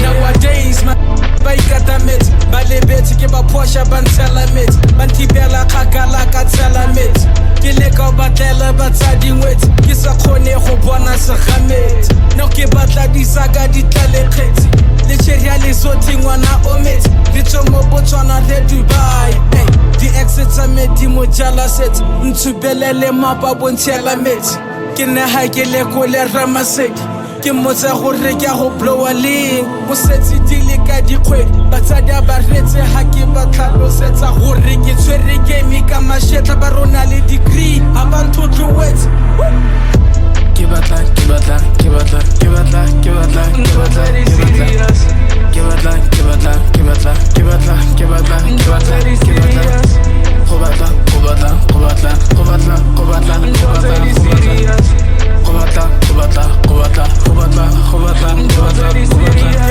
Nowadays, man, ba ikatametse ba lebetse ke ba phosha ba ntshelametse ba nthibela kgakala ka tshelametse ke leka ho batlela batsadi ngwetse ke sa kgone go bona segametse no ke batla disaka di tlalekgetse le cheria le sothi ngwana o metse le tsomo Botswana le Dubai di exits a medimo jala sets ntshubelele mapa bontshela metse ke ne ha ke le go le ramaseki ke motsa gore ke go blowa leng mo setsi dile ka dikgwedi batsadi ba retse ha ke ba tlhalosetsa gore ke tshwere game ka mashetla ba rona le degree abantu tloetse ke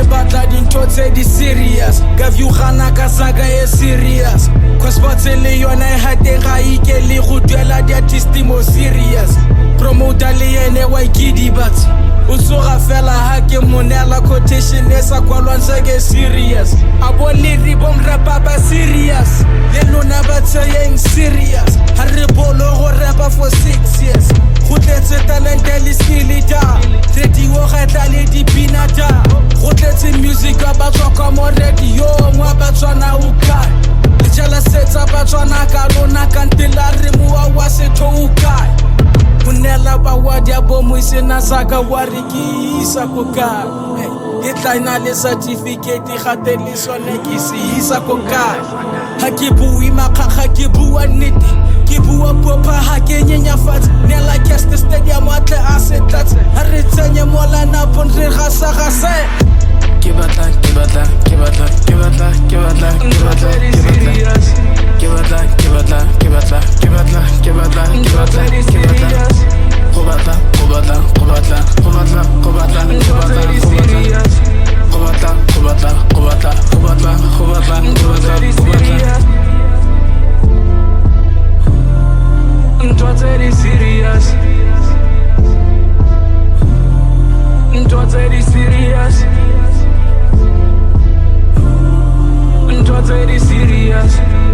batla dintho tse di serious ka view gana ka saga e serious cause batse le yona e hate ga ike le go duela di artisti mo serious promoter le yene wa ikidi batse o tsoga fela ha ke monela quotation e sa kwalwang se ke serious abo le ri bom rapa ba serious le lona ba tsayeng serious ha re bolo go rapa for 6 years go tletse talent le skill da radio ga tla le dipina da go tletse music ba tswa kwa mo radio ngwa ba tswana o kae le jala setsa ba tswana ka lona ka ntela re mua wa setho o kae Punela ba wadi abo muise na saka wariki isa koka e tlaina le certificate gate le sone ke se isa koka ha ke bui makga ke bua nnete ke bua popa ha ke nyenya fatse nela guest stadium atle a se tats ha re tsenye mola na pon re ga sa ga se ke batla serious.